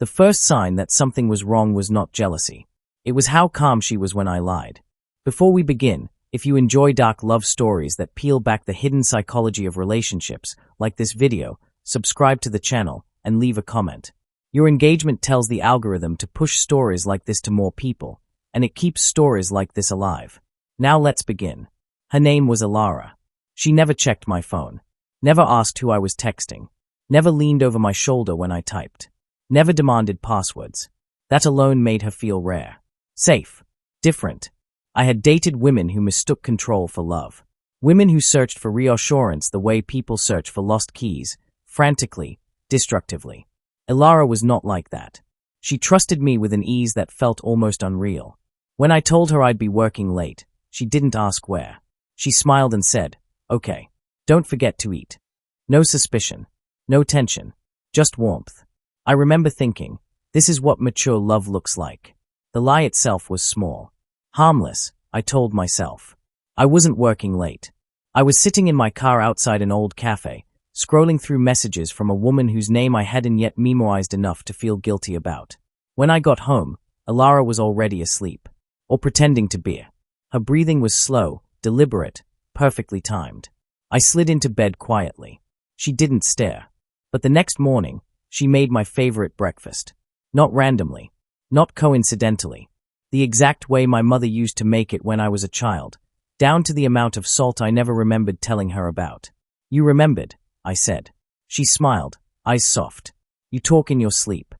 The first sign that something was wrong was not jealousy. It was how calm she was when I lied. Before we begin, if you enjoy dark love stories that peel back the hidden psychology of relationships, like this video, subscribe to the channel and leave a comment. Your engagement tells the algorithm to push stories like this to more people, and it keeps stories like this alive. Now let's begin. Her name was Ilara. She never checked my phone, never asked who I was texting, never leaned over my shoulder when I typed, never demanded passwords. That alone made her feel rare, safe, different. I had dated women who mistook control for love. Women who searched for reassurance the way people search for lost keys, frantically, destructively. Ilara was not like that. She trusted me with an ease that felt almost unreal. When I told her I'd be working late, she didn't ask where. She smiled and said, "Okay, don't forget to eat." No suspicion, no tension, just warmth. I remember thinking, this is what mature love looks like. The lie itself was small. Harmless, I told myself. I wasn't working late. I was sitting in my car outside an old cafe, scrolling through messages from a woman whose name I hadn't yet memorized enough to feel guilty about. When I got home, Ilara was already asleep, or pretending to be. Her breathing was slow, deliberate, perfectly timed. I slid into bed quietly. She didn't stare. But the next morning, she made my favorite breakfast. Not randomly, not coincidentally. The exact way my mother used to make it when I was a child, down to the amount of salt I never remembered telling her about. "You remembered," I said. She smiled, eyes soft. "You talk in your sleep."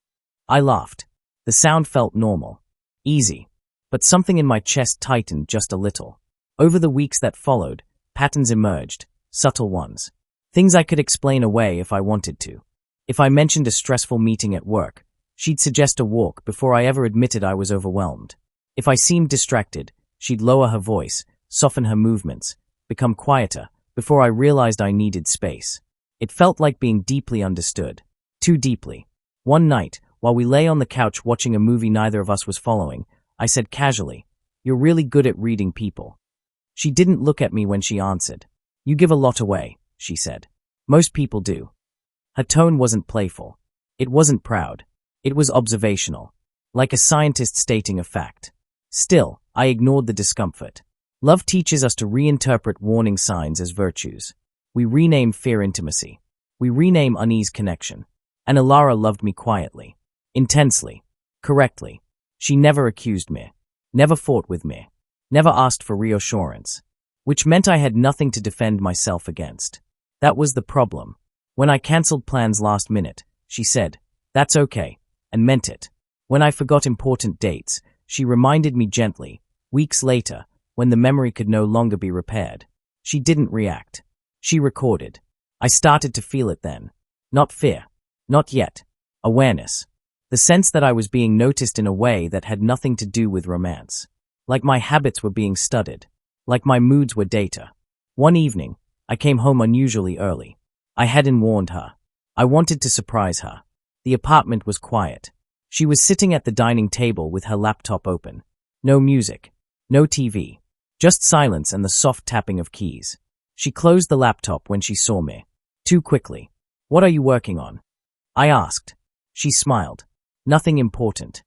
I laughed. The sound felt normal, easy, but something in my chest tightened just a little. Over the weeks that followed, patterns emerged, subtle ones. Things I could explain away if I wanted to. If I mentioned a stressful meeting at work, she'd suggest a walk before I ever admitted I was overwhelmed. If I seemed distracted, she'd lower her voice, soften her movements, become quieter, before I realized I needed space. It felt like being deeply understood. Too deeply. One night, while we lay on the couch watching a movie neither of us was following, I said casually, "You're really good at reading people." She didn't look at me when she answered. "You give a lot away," she said. "Most people do." Her tone wasn't playful. It wasn't proud. It was observational, like a scientist stating a fact. Still, I ignored the discomfort. Love teaches us to reinterpret warning signs as virtues. We rename fear intimacy. We rename unease connection. And Ilara loved me quietly, intensely, correctly. She never accused me, never fought with me, never asked for reassurance, which meant I had nothing to defend myself against. That was the problem. When I cancelled plans last minute, she said, "That's okay," and meant it. When I forgot important dates, she reminded me gently, weeks later, when the memory could no longer be repaired. She didn't react. She recorded. I started to feel it then. Not fear. Not yet. Awareness. The sense that I was being noticed in a way that had nothing to do with romance. Like my habits were being studied. Like my moods were data. One evening, I came home unusually early. I hadn't warned her. I wanted to surprise her. The apartment was quiet. She was sitting at the dining table with her laptop open. No music. No TV. Just silence and the soft tapping of keys. She closed the laptop when she saw me. Too quickly. "What are you working on?" I asked. She smiled. "Nothing important."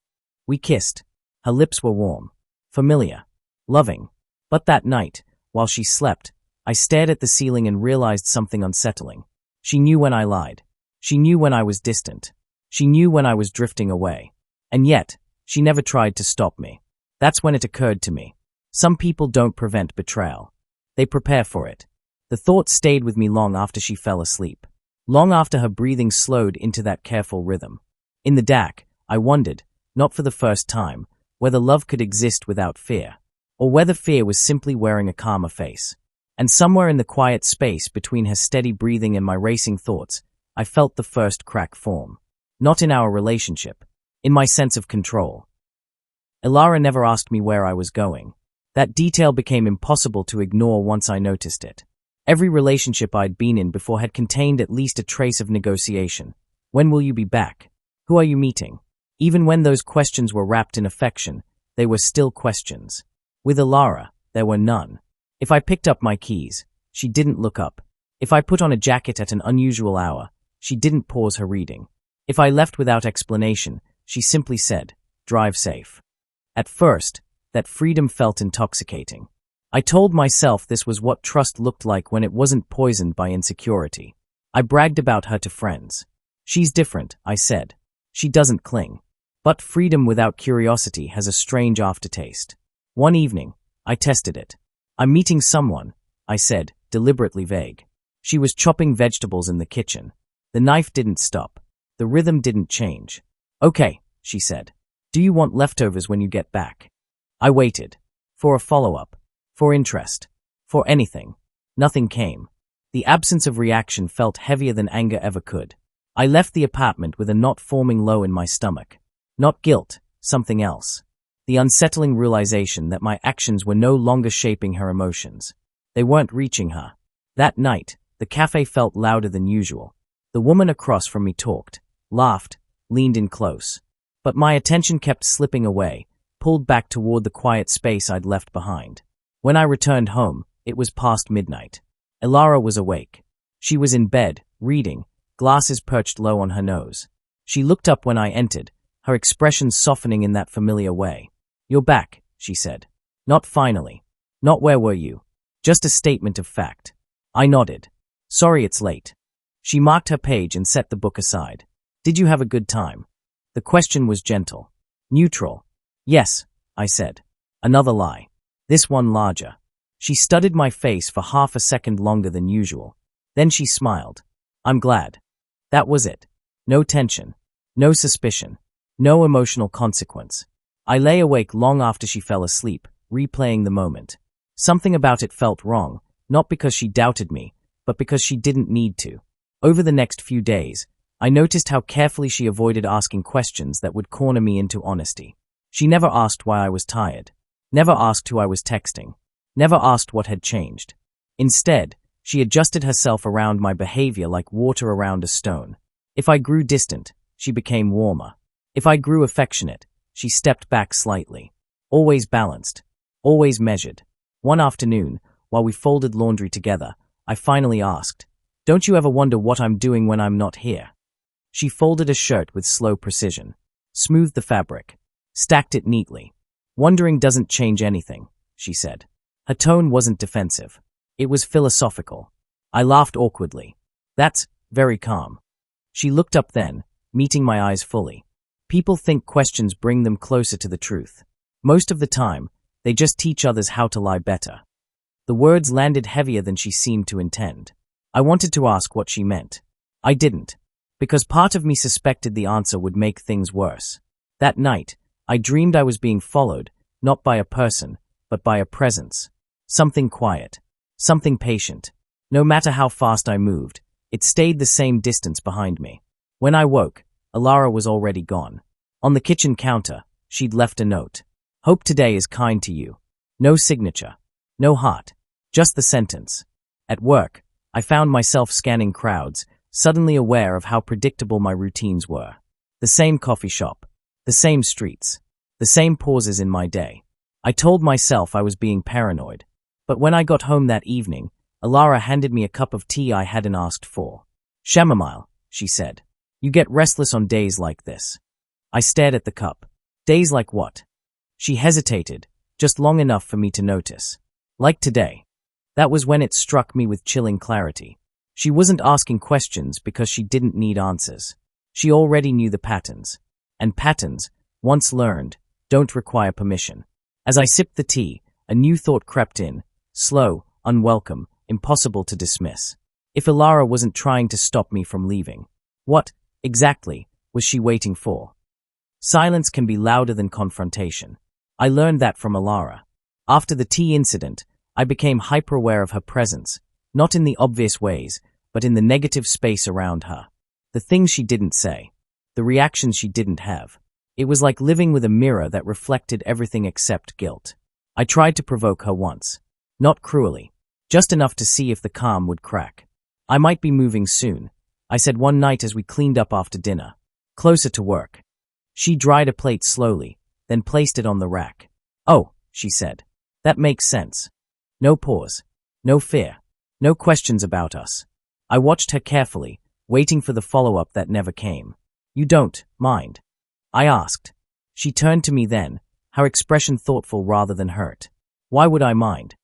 We kissed. Her lips were warm, familiar, loving. But that night, while she slept, I stared at the ceiling and realized something unsettling. She knew when I lied. She knew when I was distant. She knew when I was drifting away. And yet, she never tried to stop me. That's when it occurred to me. Some people don't prevent betrayal. They prepare for it. The thought stayed with me long after she fell asleep. Long after her breathing slowed into that careful rhythm. In the dark, I wondered, not for the first time, whether love could exist without fear, or whether fear was simply wearing a calmer face. And somewhere in the quiet space between her steady breathing and my racing thoughts, I felt the first crack form. Not in our relationship, in my sense of control. Ilara never asked me where I was going. That detail became impossible to ignore once I noticed it. Every relationship I'd been in before had contained at least a trace of negotiation. When will you be back? Who are you meeting? Even when those questions were wrapped in affection, they were still questions. With Ilara, there were none. If I picked up my keys, she didn't look up. If I put on a jacket at an unusual hour, she didn't pause her reading. If I left without explanation, she simply said, "Drive safe." At first, that freedom felt intoxicating. I told myself this was what trust looked like when it wasn't poisoned by insecurity. I bragged about her to friends. "She's different," I said. "She doesn't cling." But freedom without curiosity has a strange aftertaste. One evening, I tested it. "I'm meeting someone," I said, deliberately vague. She was chopping vegetables in the kitchen. The knife didn't stop. The rhythm didn't change. "Okay," she said. "Do you want leftovers when you get back?" I waited. For a follow-up. For interest. For anything. Nothing came. The absence of reaction felt heavier than anger ever could. I left the apartment with a knot forming low in my stomach. Not guilt, something else. The unsettling realization that my actions were no longer shaping her emotions. They weren't reaching her. That night, the cafe felt louder than usual. The woman across from me talked, laughed, leaned in close. But my attention kept slipping away, pulled back toward the quiet space I'd left behind. When I returned home, it was past midnight. Elara was awake. She was in bed, reading, glasses perched low on her nose. She looked up when I entered, her expression softening in that familiar way. "You're back," she said. "Not finally. Not where were you? Just a statement of fact." I nodded. "Sorry it's late." She marked her page and set the book aside. "Did you have a good time?" The question was gentle. Neutral. "Yes," I said. Another lie. This one larger. She studied my face for half a second longer than usual. Then she smiled. "I'm glad." That was it. No tension. No suspicion. No emotional consequence. I lay awake long after she fell asleep, replaying the moment. Something about it felt wrong, not because she doubted me, but because she didn't need to. Over the next few days, I noticed how carefully she avoided asking questions that would corner me into honesty. She never asked why I was tired. Never asked who I was texting. Never asked what had changed. Instead, she adjusted herself around my behavior like water around a stone. If I grew distant, she became warmer. If I grew affectionate, she stepped back slightly. Always balanced. Always measured. One afternoon, while we folded laundry together, I finally asked, "Don't you ever wonder what I'm doing when I'm not here?" She folded a shirt with slow precision, smoothed the fabric, stacked it neatly. "Wondering doesn't change anything," she said. Her tone wasn't defensive. It was philosophical. I laughed awkwardly. "That's very calm." She looked up then, meeting my eyes fully. People think questions bring them closer to the truth. Most of the time, they just teach others how to lie better. The words landed heavier than she seemed to intend. I wanted to ask what she meant. I didn't, because part of me suspected the answer would make things worse. That night, I dreamed I was being followed, not by a person, but by a presence. Something quiet. Something patient. No matter how fast I moved, it stayed the same distance behind me. When I woke, Elara was already gone. On the kitchen counter, she'd left a note. "Hope today is kind to you." No signature. No heart. Just the sentence. At work, I found myself scanning crowds, suddenly aware of how predictable my routines were. The same coffee shop. The same streets. The same pauses in my day. I told myself I was being paranoid. But when I got home that evening, Elara handed me a cup of tea I hadn't asked for. "Chamomile," she said. "You get restless on days like this." I stared at the cup. "Days like what?" She hesitated, just long enough for me to notice. "Like today." That was when it struck me with chilling clarity. She wasn't asking questions because she didn't need answers. She already knew the patterns. And patterns, once learned, don't require permission. As I sipped the tea, a new thought crept in, slow, unwelcome, impossible to dismiss. If Elara wasn't trying to stop me from leaving, what, exactly, was she waiting for? Silence can be louder than confrontation. I learned that from Elara. After the tea incident, I became hyper-aware of her presence, not in the obvious ways, but in the negative space around her. The things she didn't say. The reactions she didn't have. It was like living with a mirror that reflected everything except guilt. I tried to provoke her once. Not cruelly. Just enough to see if the calm would crack. "I might be moving soon," I said one night as we cleaned up after dinner. "Closer to work." She dried a plate slowly, then placed it on the rack. "Oh," she said. "That makes sense." No pause. No fear. No questions about us. I watched her carefully, waiting for the follow-up that never came. You don't mind? I asked. She turned to me then, her expression thoughtful rather than hurt. Why would I mind?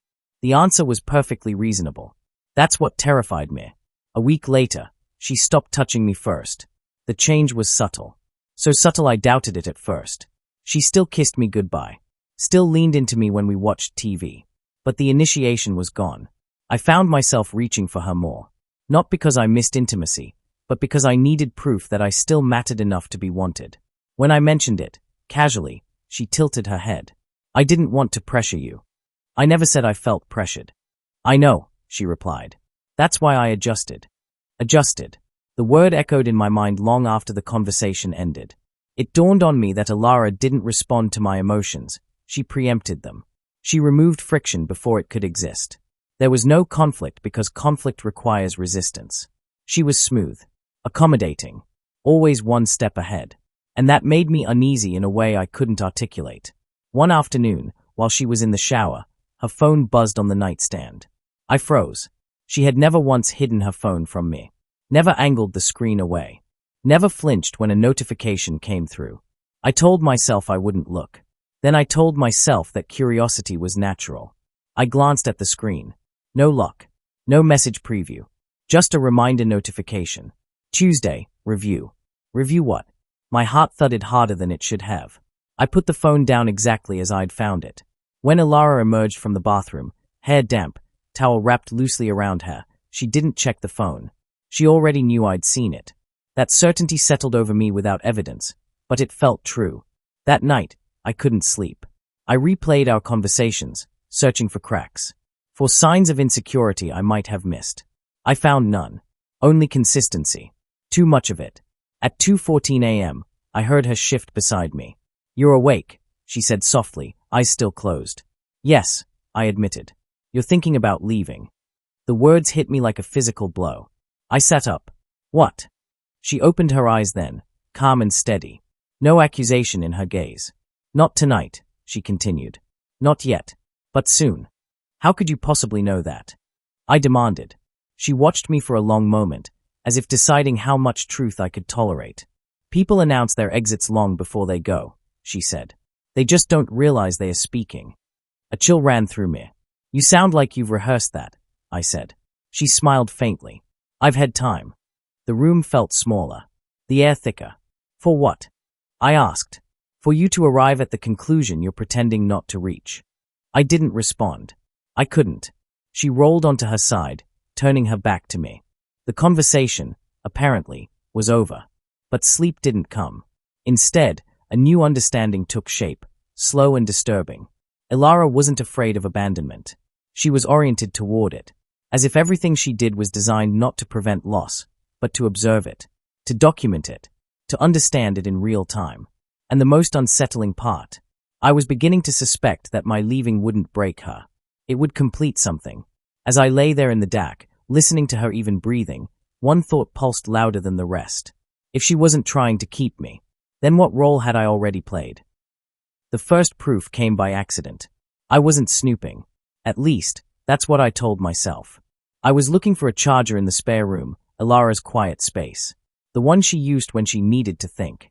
The answer was perfectly reasonable. That's what terrified me. A week later, she stopped touching me first. The change was subtle. So subtle I doubted it at first. She still kissed me goodbye. Still leaned into me when we watched TV. But the initiation was gone. I found myself reaching for her more. Not because I missed intimacy, but because I needed proof that I still mattered enough to be wanted. When I mentioned it, casually, she tilted her head. I didn't want to pressure you. I never said I felt pressured. I know, she replied. That's why I adjusted. Adjusted. The word echoed in my mind long after the conversation ended. It dawned on me that Alara didn't respond to my emotions. She preempted them. She removed friction before it could exist. There was no conflict because conflict requires resistance. She was smooth, accommodating, always one step ahead. And that made me uneasy in a way I couldn't articulate. One afternoon, while she was in the shower, her phone buzzed on the nightstand. I froze. She had never once hidden her phone from me. Never angled the screen away. Never flinched when a notification came through. I told myself I wouldn't look. Then I told myself that curiosity was natural. I glanced at the screen. No lock. No message preview. Just a reminder notification. Tuesday, review. Review what? My heart thudded harder than it should have. I put the phone down exactly as I'd found it. When Alara emerged from the bathroom, hair damp, towel wrapped loosely around her, she didn't check the phone. She already knew I'd seen it. That certainty settled over me without evidence, but it felt true. That night, I couldn't sleep. I replayed our conversations, searching for cracks. For signs of insecurity I might have missed. I found none. Only consistency. Too much of it. At 2:14 a.m., I heard her shift beside me. You're awake, she said softly, eyes still closed. Yes, I admitted. You're thinking about leaving. The words hit me like a physical blow. I sat up. What? She opened her eyes then, calm and steady. No accusation in her gaze. Not tonight, she continued. Not yet. But soon. How could you possibly know that? I demanded. She watched me for a long moment, as if deciding how much truth I could tolerate. People announce their exits long before they go, she said. They just don't realize they are speaking. A chill ran through me. You sound like you've rehearsed that, I said. She smiled faintly. I've had time. The room felt smaller. The air thicker. For what? I asked. For you to arrive at the conclusion you're pretending not to reach. I didn't respond. I couldn't. She rolled onto her side, turning her back to me. The conversation, apparently, was over. But sleep didn't come. Instead, a new understanding took shape, slow and disturbing. Alara wasn't afraid of abandonment. She was oriented toward it, as if everything she did was designed not to prevent loss, but to observe it, to document it, to understand it in real time. And the most unsettling part, I was beginning to suspect that my leaving wouldn't break her. It would complete something. As I lay there in the dark, listening to her even breathing, one thought pulsed louder than the rest. If she wasn't trying to keep me, then what role had I already played? The first proof came by accident. I wasn't snooping. At least, that's what I told myself. I was looking for a charger in the spare room, Alara's quiet space. The one she used when she needed to think.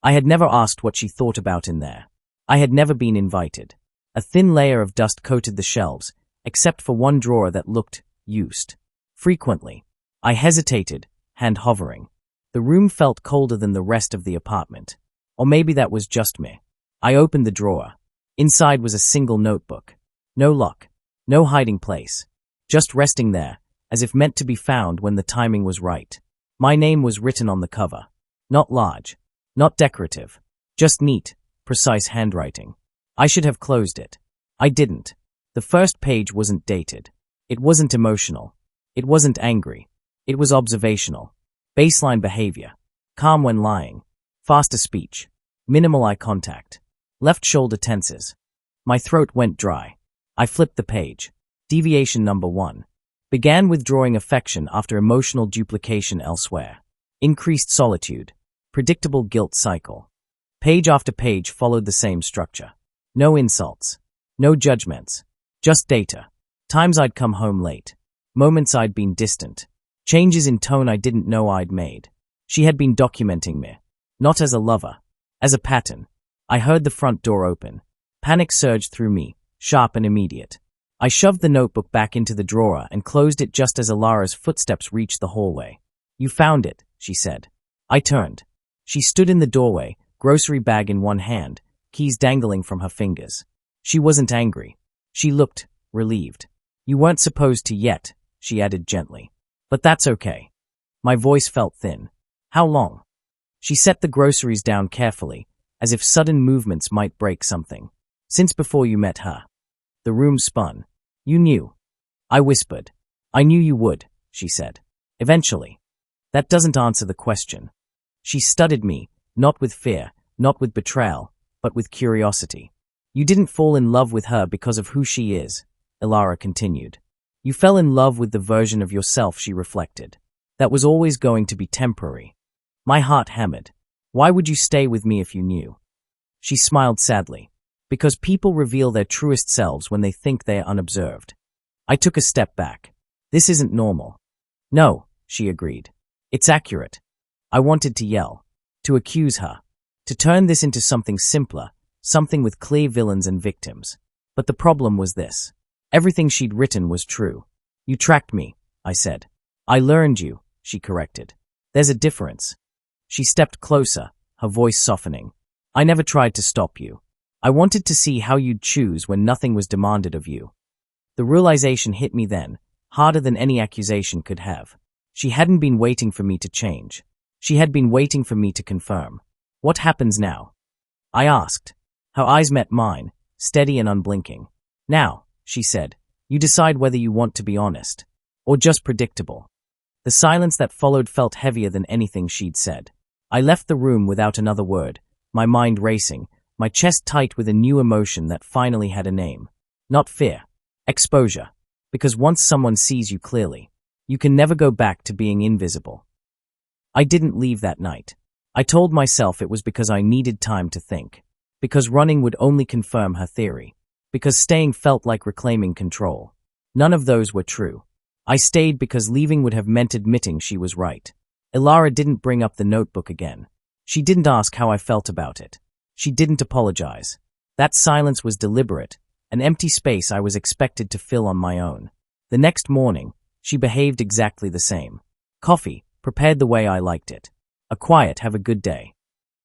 I had never asked what she thought about in there. I had never been invited. A thin layer of dust coated the shelves, except for one drawer that looked used. Frequently, I hesitated, hand hovering. The room felt colder than the rest of the apartment. Or maybe that was just me. I opened the drawer. Inside was a single notebook. No lock. No hiding place. Just resting there, as if meant to be found when the timing was right. My name was written on the cover. Not large. Not decorative. Just neat, precise handwriting. I should have closed it. I didn't. The first page wasn't dated. It wasn't emotional. It wasn't angry. It was observational. Baseline behavior. Calm when lying. Faster speech. Minimal eye contact. Left shoulder tenses. My throat went dry. I flipped the page. Deviation number 1. Began withdrawing affection after emotional duplication elsewhere. Increased solitude. Predictable guilt cycle. Page after page followed the same structure. No insults. No judgments. Just data. Times I'd come home late. Moments I'd been distant. Changes in tone I didn't know I'd made. She had been documenting me. Not as a lover. As a pattern. I heard the front door open. Panic surged through me, sharp and immediate. I shoved the notebook back into the drawer and closed it just as Ilara's footsteps reached the hallway. "You found it," she said. I turned. She stood in the doorway, grocery bag in one hand, keys dangling from her fingers. She wasn't angry. She looked relieved. "You weren't supposed to yet," she added gently. "But that's okay." My voice felt thin. "How long?" She set the groceries down carefully, as if sudden movements might break something. "Since before you met her." The room spun. "You knew." I whispered. "I knew you would," she said. "Eventually." "That doesn't answer the question." She studied me, not with fear, not with betrayal, but with curiosity. "You didn't fall in love with her because of who she is," Ilara continued. "You fell in love with the version of yourself she reflected. That was always going to be temporary." My heart hammered. "Why would you stay with me if you knew?" She smiled sadly. "Because people reveal their truest selves when they think they are unobserved." I took a step back. "This isn't normal." "No," she agreed. "It's accurate." I wanted to yell, to accuse her, to turn this into something simpler, something with clear villains and victims. But the problem was this. Everything she'd written was true. "You tracked me," I said. "I learned you," she corrected. "There's a difference." She stepped closer, her voice softening. "I never tried to stop you. I wanted to see how you'd choose when nothing was demanded of you." The realization hit me then, harder than any accusation could have. She hadn't been waiting for me to change. She had been waiting for me to confirm. "What happens now?" I asked. Her eyes met mine, steady and unblinking. "Now," she said, "you decide whether you want to be honest. Or just predictable." The silence that followed felt heavier than anything she'd said. I left the room without another word, my mind racing, my chest tight with a new emotion that finally had a name. Not fear. Exposure. Because once someone sees you clearly, you can never go back to being invisible. I didn't leave that night. I told myself it was because I needed time to think. Because running would only confirm her theory. Because staying felt like reclaiming control. None of those were true. I stayed because leaving would have meant admitting she was right. Ilara didn't bring up the notebook again. She didn't ask how I felt about it. She didn't apologize. That silence was deliberate, an empty space I was expected to fill on my own. The next morning, she behaved exactly the same. Coffee, prepared the way I liked it. A quiet "have a good day."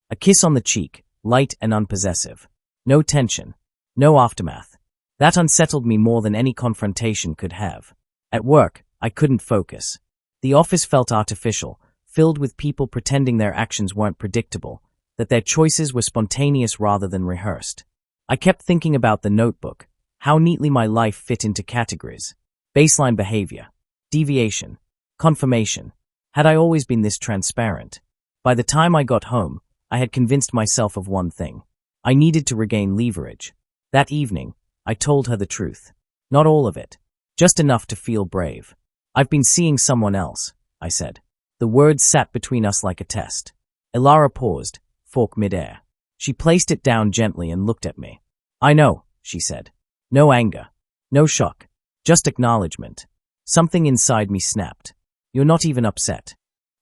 A kiss on the cheek, light and unpossessive. No tension. No aftermath. That unsettled me more than any confrontation could have. At work, I couldn't focus. The office felt artificial, filled with people pretending their actions weren't predictable, that their choices were spontaneous rather than rehearsed. I kept thinking about the notebook, how neatly my life fit into categories. Baseline behavior. Deviation. Confirmation. Had I always been this transparent? By the time I got home, I had convinced myself of one thing. I needed to regain leverage. That evening, I told her the truth. Not all of it. Just enough to feel brave. "I've been seeing someone else," I said. The words sat between us like a test. Ilara paused, fork midair. She placed it down gently and looked at me. "I know," she said. No anger. No shock. Just acknowledgement. Something inside me snapped. "You're not even upset."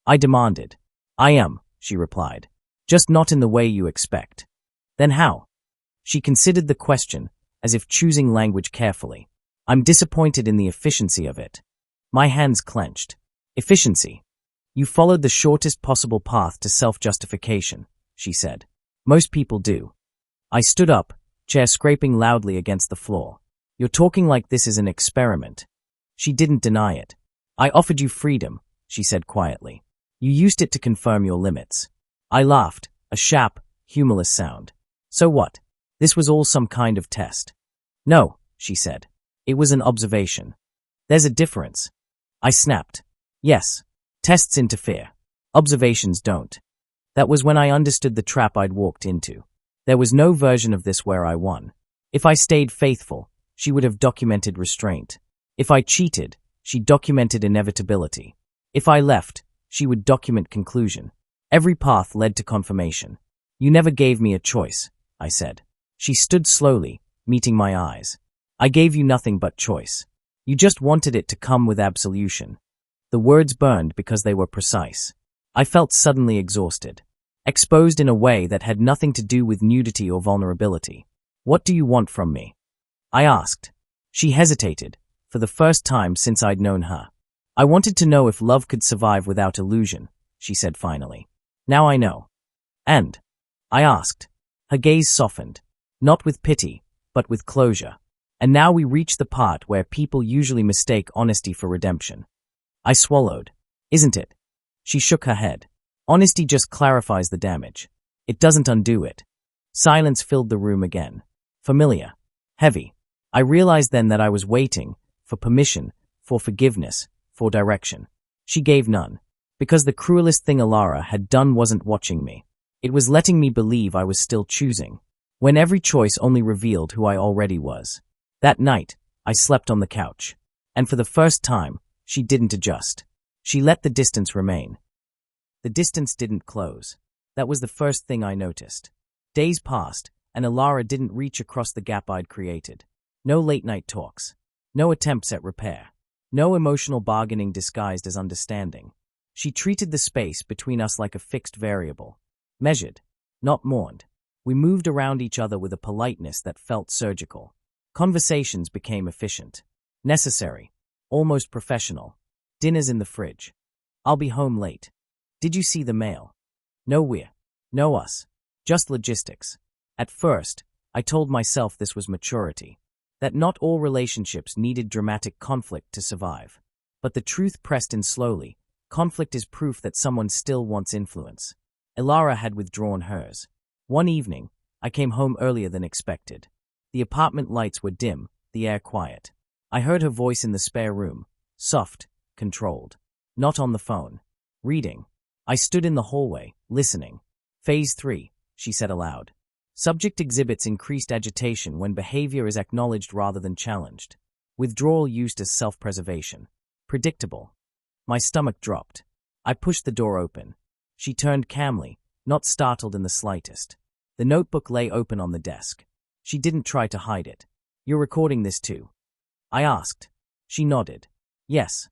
I demanded. "I am," she replied. "Just not in the way you expect." "Then how?" She considered the question, as if choosing language carefully. "I'm disappointed in the efficiency of it." My hands clenched. "Efficiency? You followed the shortest possible path to self-justification," she said. "Most people do." I stood up, chair scraping loudly against the floor. "You're talking like this is an experiment." She didn't deny it. "I offered you freedom," she said quietly. "You used it to confirm your limits." I laughed, a sharp, humorless sound. "So what? This was all some kind of test." "No," she said. "It was an observation." "There's a difference." I snapped. "Yes. Tests interfere. Observations don't." That was when I understood the trap I'd walked into. There was no version of this where I won. If I stayed faithful, she would have documented restraint. If I cheated, she documented inevitability. If I left, she would document conclusion. Every path led to confirmation. "You never gave me a choice," I said. She stood slowly, meeting my eyes. "I gave you nothing but choice. You just wanted it to come with absolution." The words burned because they were precise. I felt suddenly exhausted. exposed in a way that had nothing to do with nudity or vulnerability. "What do you want from me?" I asked. She hesitated, for the first time since I'd known her. "I wanted to know if love could survive without illusion," she said finally. "Now I know." "And?" I asked. Her gaze softened, not with pity, but with closure. "And now we reach the part where people usually mistake honesty for redemption." I swallowed. "Isn't it?" She shook her head. "Honesty just clarifies the damage. It doesn't undo it." Silence filled the room again. Familiar. Heavy. I realized then that I was waiting for permission, for forgiveness, for direction. She gave none. Because the cruelest thing Alara had done wasn't watching me. It was letting me believe I was still choosing, when every choice only revealed who I already was. That night, I slept on the couch. And for the first time, she didn't adjust. She let the distance remain. The distance didn't close. That was the first thing I noticed. Days passed, and Alara didn't reach across the gap I'd created. No late-night talks. No attempts at repair. No emotional bargaining disguised as understanding. She treated the space between us like a fixed variable. Measured, not mourned. We moved around each other with a politeness that felt surgical. Conversations became efficient. Necessary. Almost professional. Dinner's in the fridge. "I'll be home late. Did you see the mail?" "No we're. No us. Just logistics." At first, I told myself this was maturity. That not all relationships needed dramatic conflict to survive. But the truth pressed in slowly. Conflict is proof that someone still wants influence. Alara had withdrawn hers. One evening, I came home earlier than expected. The apartment lights were dim, the air quiet. I heard her voice in the spare room, soft, controlled. Not on the phone. Reading. I stood in the hallway, listening. "Phase 3, she said aloud. Subject exhibits increased agitation when behavior is acknowledged rather than challenged. Withdrawal used as self-preservation. Predictable. My stomach dropped. I pushed the door open. She turned calmly, not startled in the slightest. The notebook lay open on the desk. She didn't try to hide it. "You're recording this too?" I asked. She nodded. "Yes."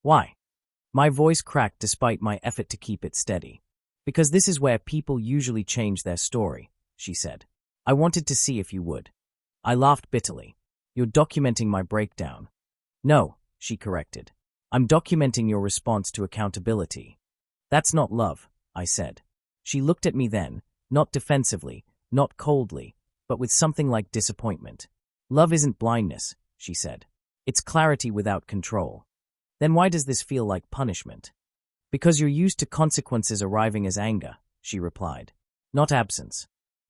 "Why?" My voice cracked despite my effort to keep it steady. "Because this is where people usually change their story," she said. "I wanted to see if you would." I laughed bitterly. "You're documenting my breakdown." "No," she corrected. "I'm documenting your response to accountability." "That's not love," I said. She looked at me then, not defensively, not coldly, but with something like disappointment. "Love isn't blindness," she said. "It's clarity without control." "Then why does this feel like punishment?" "Because you're used to consequences arriving as anger," she replied. "Not absence."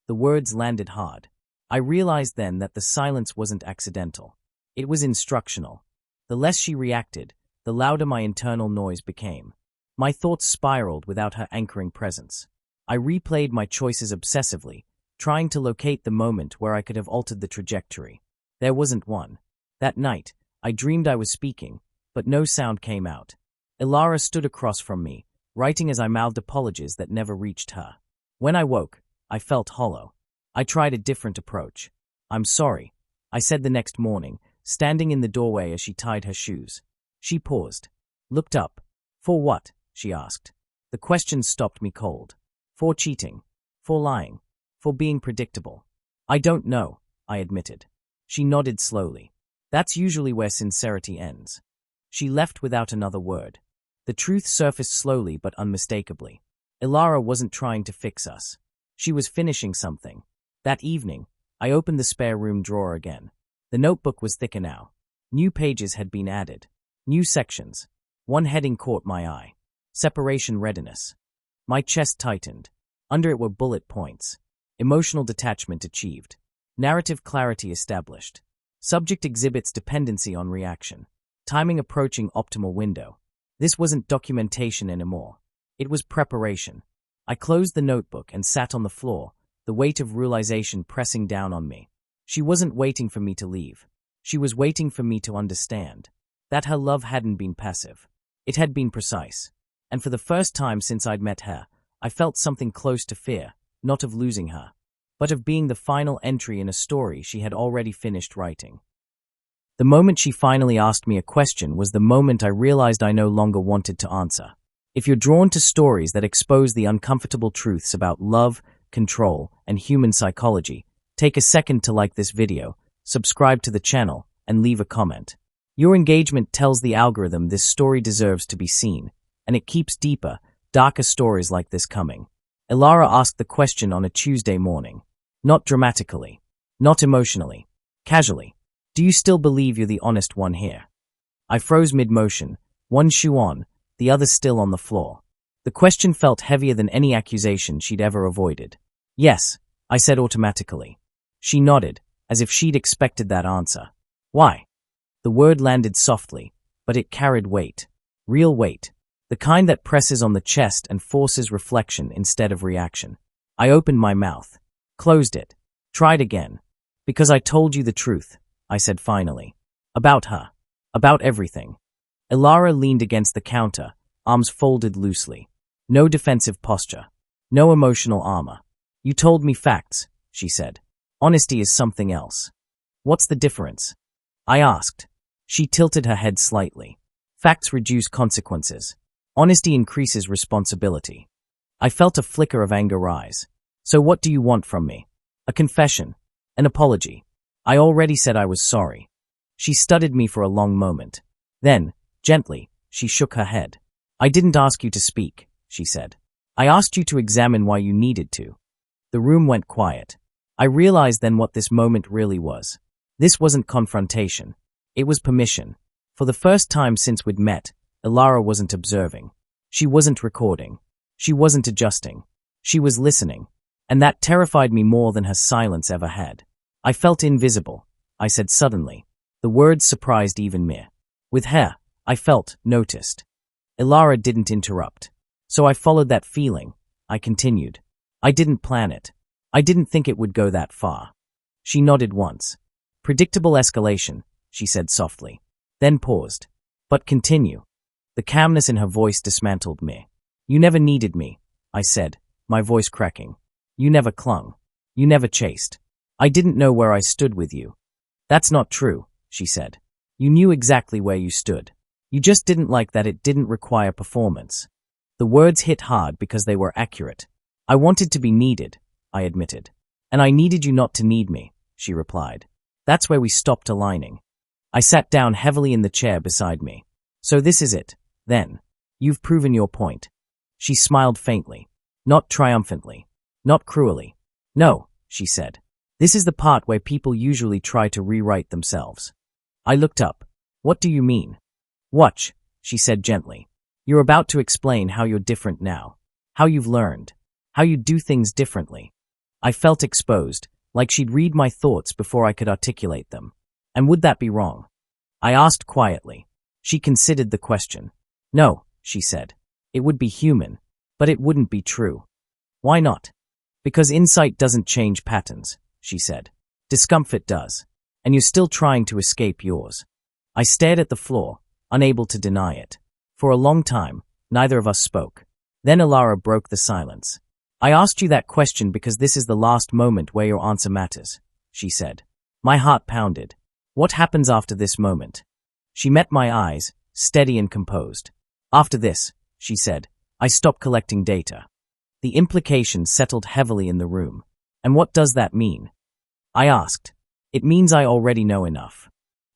The words landed hard. I realized then that the silence wasn't accidental. It was instructional. The less she reacted, the louder my internal noise became. My thoughts spiraled without her anchoring presence. I replayed my choices obsessively, trying to locate the moment where I could have altered the trajectory. There wasn't one. That night, I dreamed I was speaking, but no sound came out. Alara stood across from me, writing as I mouthed apologies that never reached her. When I woke, I felt hollow. I tried a different approach. "I'm sorry," I said the next morning, standing in the doorway as she tied her shoes. She paused, looked up. "For what?" she asked. The question stopped me cold. "For cheating. For lying. For being predictable." "I don't know," I admitted. She nodded slowly. "That's usually where sincerity ends." She left without another word. The truth surfaced slowly but unmistakably. Alara wasn't trying to fix us. She was finishing something. That evening, I opened the spare room drawer again. The notebook was thicker now. New pages had been added. New sections. One heading caught my eye. Separation readiness. My chest tightened. Under it were bullet points. Emotional detachment achieved. Narrative clarity established. Subject exhibits dependency on reaction. Timing approaching optimal window. This wasn't documentation anymore. It was preparation. I closed the notebook and sat on the floor, the weight of realization pressing down on me. She wasn't waiting for me to leave. She was waiting for me to understand. That her love hadn't been passive. It had been precise. And for the first time since I'd met her, I felt something close to fear, not of losing her, but of being the final entry in a story she had already finished writing. The moment she finally asked me a question was the moment I realized I no longer wanted to answer. If you're drawn to stories that expose the uncomfortable truths about love, control, and human psychology, take a second to like this video, subscribe to the channel, and leave a comment. Your engagement tells the algorithm this story deserves to be seen, and it keeps deeper, darker stories like this coming. Ilara asked the question on a Tuesday morning. Not dramatically. Not emotionally. Casually. Do you still believe you're the honest one here? I froze mid-motion, one shoe on, the other still on the floor. The question felt heavier than any accusation she'd ever avoided. Yes, I said automatically. She nodded, as if she'd expected that answer. Why? The word landed softly, but it carried weight. Real weight. The kind that presses on the chest and forces reflection instead of reaction. I opened my mouth. Closed it. Tried again. Because I told you the truth, I said finally. About her. About everything. Ilara leaned against the counter, arms folded loosely. No defensive posture. No emotional armor. You told me facts, she said. Honesty is something else. What's the difference? I asked. She tilted her head slightly. Facts reduce consequences. Honesty increases responsibility. I felt a flicker of anger rise. So what do you want from me? A confession. An apology. I already said I was sorry. She studied me for a long moment. Then, gently, she shook her head. I didn't ask you to speak, she said. I asked you to examine why you needed to. The room went quiet. I realized then what this moment really was. This wasn't confrontation. It was permission. For the first time since we'd met, Ilara wasn't observing. She wasn't recording. She wasn't adjusting. She was listening. And that terrified me more than her silence ever had. I felt invisible, I said suddenly. The words surprised even me. With her, I felt noticed. Ilara didn't interrupt. So I followed that feeling. I continued. I didn't plan it. I didn't think it would go that far. She nodded once. Predictable escalation, she said softly. Then paused. But continue. The calmness in her voice dismantled me. You never needed me, I said, my voice cracking. You never clung. You never chased. I didn't know where I stood with you. That's not true, she said. You knew exactly where you stood. You just didn't like that it didn't require performance. The words hit hard because they were accurate. I wanted to be needed, I admitted. And I needed you not to need me, she replied. That's where we stopped aligning. I sat down heavily in the chair beside me. So this is it, then. You've proven your point. She smiled faintly. Not triumphantly. Not cruelly. No, she said. This is the part where people usually try to rewrite themselves. I looked up. What do you mean? Watch, she said gently. You're about to explain how you're different now. How you've learned. How you do things differently. I felt exposed, like she'd read my thoughts before I could articulate them. And would that be wrong? I asked quietly. She considered the question. No, she said. It would be human, but it wouldn't be true. Why not? Because insight doesn't change patterns, she said. Discomfort does. And you're still trying to escape yours. I stared at the floor, unable to deny it. For a long time, neither of us spoke. Then Ilara broke the silence. I asked you that question because this is the last moment where your answer matters, she said. My heart pounded. What happens after this moment? She met my eyes, steady and composed. After this, she said, I stop collecting data. The implication settled heavily in the room. And what does that mean? I asked. It means I already know enough.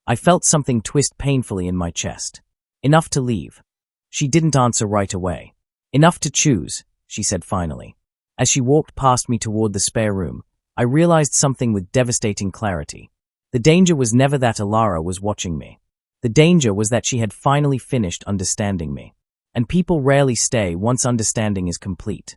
I felt something twist painfully in my chest. Enough to leave. She didn't answer right away. Enough to choose, she said finally. As she walked past me toward the spare room, I realized something with devastating clarity. The danger was never that Ilara was watching me. The danger was that she had finally finished understanding me. And people rarely stay once understanding is complete.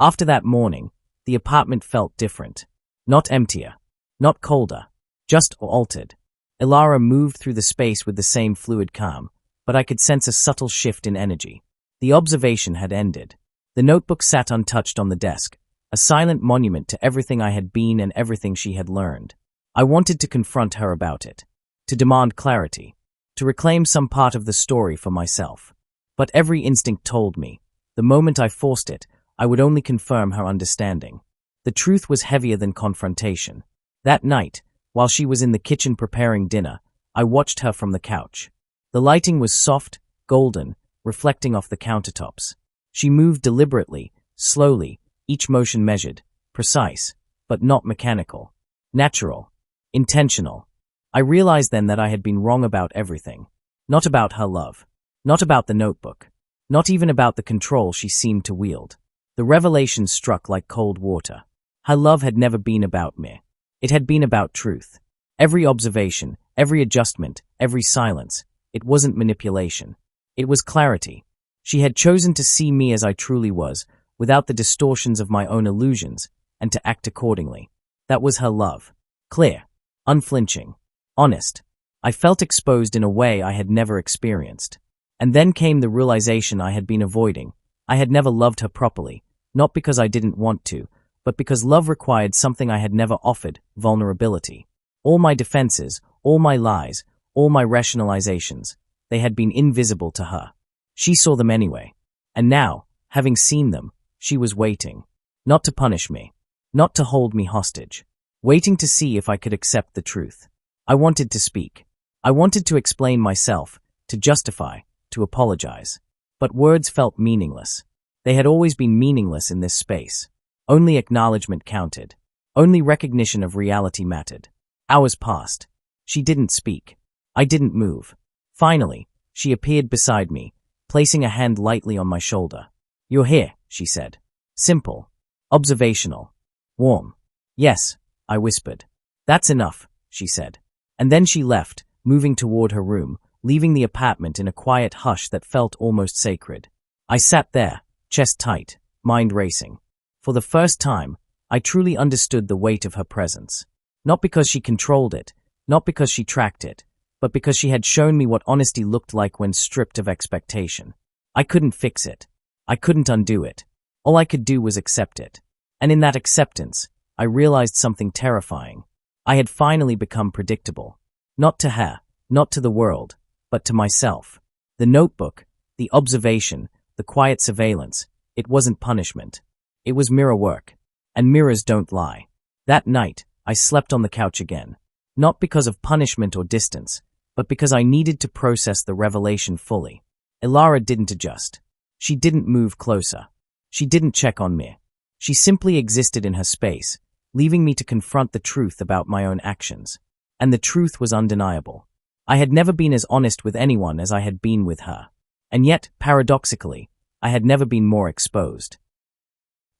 After that morning, the apartment felt different. Not emptier. Not colder. Just altered. Ilara moved through the space with the same fluid calm, but I could sense a subtle shift in energy. The observation had ended. The notebook sat untouched on the desk, a silent monument to everything I had been and everything she had learned. I wanted to confront her about it, to demand clarity, to reclaim some part of the story for myself. But every instinct told me, the moment I forced it, I would only confirm her understanding. The truth was heavier than confrontation. That night, while she was in the kitchen preparing dinner, I watched her from the couch. The lighting was soft, golden, reflecting off the countertops. She moved deliberately, slowly, each motion measured, precise, but not mechanical. Natural. Intentional. I realized then that I had been wrong about everything. Not about her love. Not about the notebook. Not even about the control she seemed to wield. The revelation struck like cold water. Her love had never been about me. It had been about truth. Every observation, every adjustment, every silence. It wasn't manipulation. It was clarity. She had chosen to see me as I truly was, without the distortions of my own illusions, and to act accordingly. That was her love. Clear. Unflinching. Honest. I felt exposed in a way I had never experienced. And then came the realization I had been avoiding. I had never loved her properly, not because I didn't want to, but because love required something I had never offered, vulnerability. All my defenses, all my lies, all my rationalizations, they had been invisible to her. She saw them anyway. And now, having seen them, she was waiting. Not to punish me. Not to hold me hostage. Waiting to see if I could accept the truth. I wanted to speak. I wanted to explain myself, to justify, to apologize. But words felt meaningless. They had always been meaningless in this space. Only acknowledgement counted. Only recognition of reality mattered. Hours passed. She didn't speak. I didn't move. Finally, she appeared beside me, placing a hand lightly on my shoulder. "You're here," she said. Simple. Observational. Warm. "Yes," I whispered. "That's enough," she said. And then she left, moving toward her room, leaving the apartment in a quiet hush that felt almost sacred. I sat there, chest tight, mind racing. For the first time, I truly understood the weight of her presence. Not because she controlled it, not because she tracked it, but because she had shown me what honesty looked like when stripped of expectation. I couldn't fix it. I couldn't undo it. All I could do was accept it. And in that acceptance, I realized something terrifying. I had finally become predictable. Not to her, not to the world, but to myself. The notebook, the observation, the quiet surveillance, it wasn't punishment. It was mirror work. And mirrors don't lie. That night, I slept on the couch again. Not because of punishment or distance, but because I needed to process the revelation fully. Ilara didn't adjust. She didn't move closer. She didn't check on me. She simply existed in her space, leaving me to confront the truth about my own actions. And the truth was undeniable. I had never been as honest with anyone as I had been with her. And yet, paradoxically, I had never been more exposed.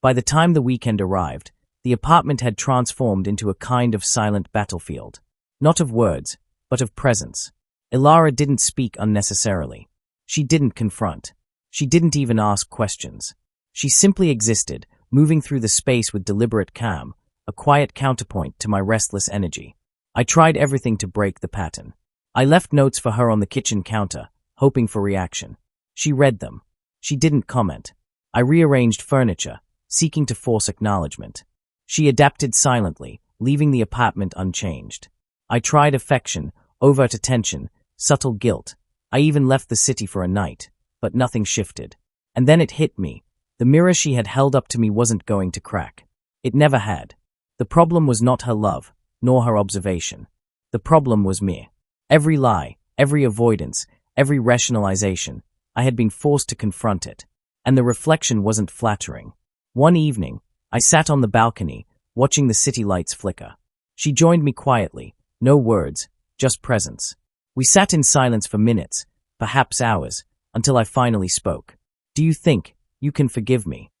By the time the weekend arrived, the apartment had transformed into a kind of silent battlefield. Not of words, but of presence. Ilara didn't speak unnecessarily. She didn't confront. She didn't even ask questions. She simply existed, moving through the space with deliberate calm, a quiet counterpoint to my restless energy. I tried everything to break the pattern. I left notes for her on the kitchen counter, hoping for reaction. She read them. She didn't comment. I rearranged furniture, seeking to force acknowledgement. She adapted silently, leaving the apartment unchanged. I tried affection, overt attention, subtle guilt. I even left the city for a night, but nothing shifted. And then it hit me. The mirror she had held up to me wasn't going to crack. It never had. The problem was not her love, nor her observation. The problem was me. Every lie, every avoidance, every rationalization, I had been forced to confront it. And the reflection wasn't flattering. One evening, I sat on the balcony, watching the city lights flicker. She joined me quietly, no words, just presence. We sat in silence for minutes, perhaps hours, until I finally spoke. "Do you think you can forgive me?"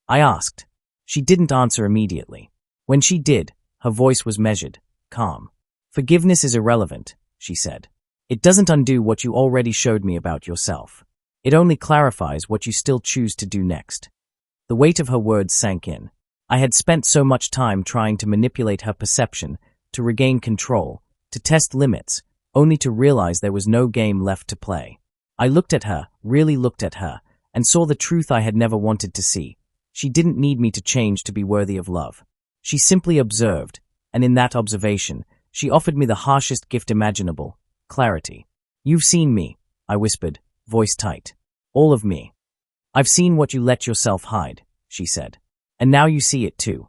I asked. She didn't answer immediately. When she did, her voice was measured, calm. "Forgiveness is irrelevant," she said. "It doesn't undo what you already showed me about yourself. It only clarifies what you still choose to do next." The weight of her words sank in. I had spent so much time trying to manipulate her perception, to regain control, to test limits, only to realize there was no game left to play. I looked at her, really looked at her, and saw the truth I had never wanted to see. She didn't need me to change to be worthy of love. She simply observed, and in that observation, she offered me the harshest gift imaginable, clarity. "You've seen me," I whispered, voice tight. "All of me. I've seen what you let yourself hide," she said. "And now you see it too."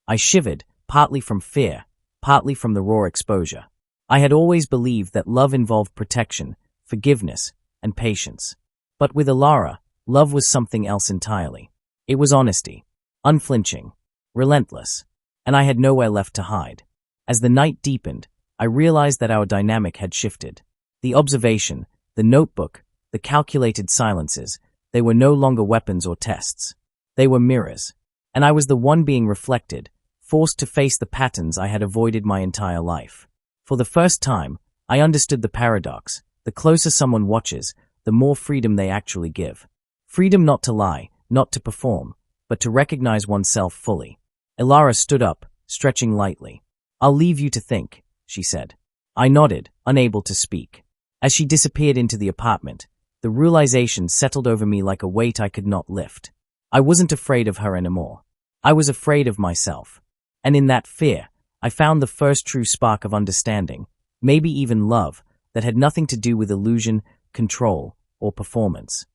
I shivered, partly from fear, partly from the raw exposure. I had always believed that love involved protection, forgiveness, and patience. But with Elara, love was something else entirely. It was honesty, unflinching, relentless, and I had nowhere left to hide. As the night deepened, I realized that our dynamic had shifted. The observation, the notebook, the calculated silences, they were no longer weapons or tests. They were mirrors. And I was the one being reflected, forced to face the patterns I had avoided my entire life. For the first time, I understood the paradox. The closer someone watches, the more freedom they actually give. Freedom not to lie, not to perform, but to recognize oneself fully. Elara stood up, stretching lightly. "I'll leave you to think," she said. I nodded, unable to speak. As she disappeared into the apartment, the realization settled over me like a weight I could not lift. I wasn't afraid of her anymore. I was afraid of myself. And in that fear, I found the first true spark of understanding, maybe even love, that had nothing to do with illusion, control, or performance.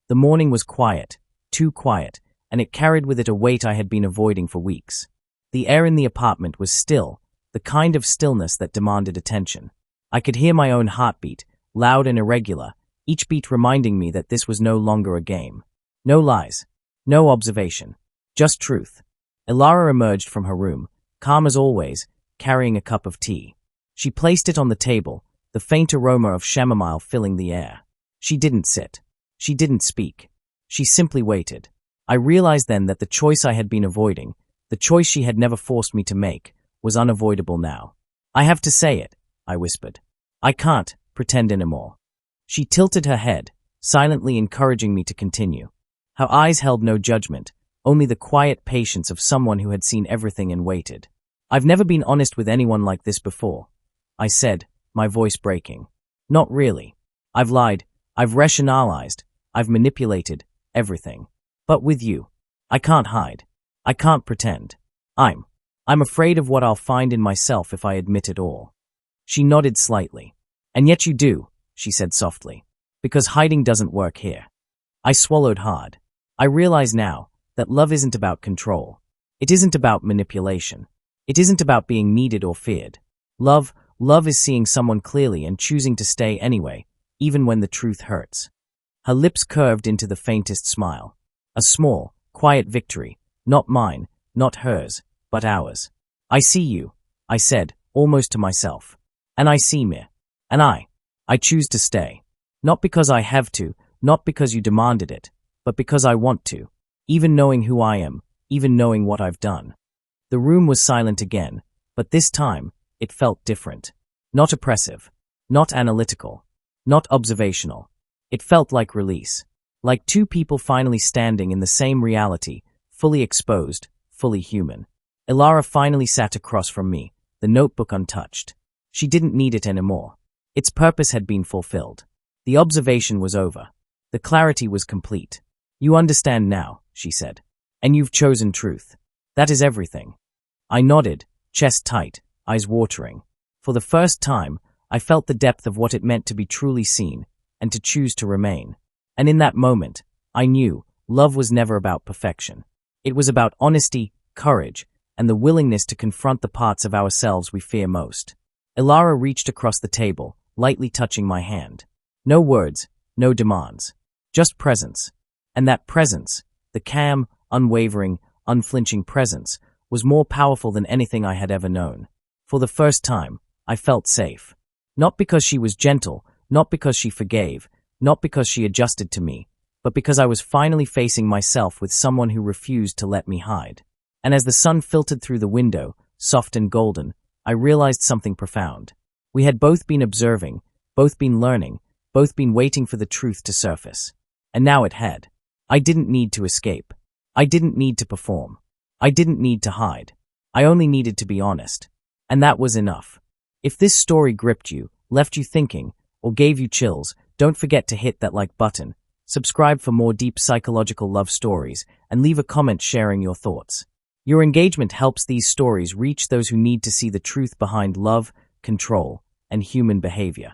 The morning was quiet, too quiet, and it carried with it a weight I had been avoiding for weeks. The air in the apartment was still, the kind of stillness that demanded attention. I could hear my own heartbeat, loud and irregular, each beat reminding me that this was no longer a game. No lies, no observation, just truth. Elara emerged from her room, calm as always, carrying a cup of tea. She placed it on the table, the faint aroma of chamomile filling the air. She didn't sit. She didn't speak. She simply waited. I realized then that the choice I had been avoiding, the choice she had never forced me to make, was unavoidable now. "I have to say it," I whispered. "I can't pretend anymore." She tilted her head, silently encouraging me to continue. Her eyes held no judgment, only the quiet patience of someone who had seen everything and waited. "I've never been honest with anyone like this before," I said, my voice breaking. "Not really. I've lied, I've rationalized, I've manipulated, everything. But with you, I can't hide. I can't pretend. I'm afraid of what I'll find in myself if I admit it all." She nodded slightly. "And yet you do," she said softly, "because hiding doesn't work here." I swallowed hard. I realize now that love isn't about control. It isn't about manipulation. It isn't about being needed or feared. Love is seeing someone clearly and choosing to stay anyway, even when the truth hurts. Her lips curved into the faintest smile. A small, quiet victory, not mine, not hers, but ours. "I see you," I said, almost to myself. "And I see me. And I choose to stay. Not because I have to, not because you demanded it, but because I want to, even knowing who I am, even knowing what I've done." The room was silent again, but this time, it felt different. Not oppressive, not analytical, not observational. It felt like release. Like two people finally standing in the same reality, fully exposed, fully human. Elara finally sat across from me, the notebook untouched. She didn't need it anymore. Its purpose had been fulfilled. The observation was over. The clarity was complete. "You understand now," she said. "And you've chosen truth. That is everything." I nodded, chest tight, eyes watering. For the first time, I felt the depth of what it meant to be truly seen, and to choose to remain. And in that moment, I knew love was never about perfection. It was about honesty, courage, and the willingness to confront the parts of ourselves we fear most. Elara reached across the table, lightly touching my hand. No words, no demands. Just presence. And that presence, the calm, unwavering, unflinching presence, was more powerful than anything I had ever known. For the first time, I felt safe. Not because she was gentle, not because she forgave, not because she adjusted to me, but because I was finally facing myself with someone who refused to let me hide. And as the sun filtered through the window, soft and golden, I realized something profound. We had both been observing, both been learning, both been waiting for the truth to surface. And now it had. I didn't need to escape. I didn't need to perform. I didn't need to hide. I only needed to be honest. And that was enough. If this story gripped you, left you thinking, or gave you chills, don't forget to hit that like button, subscribe for more deep psychological love stories, and leave a comment sharing your thoughts. Your engagement helps these stories reach those who need to see the truth behind love, control, and human behavior.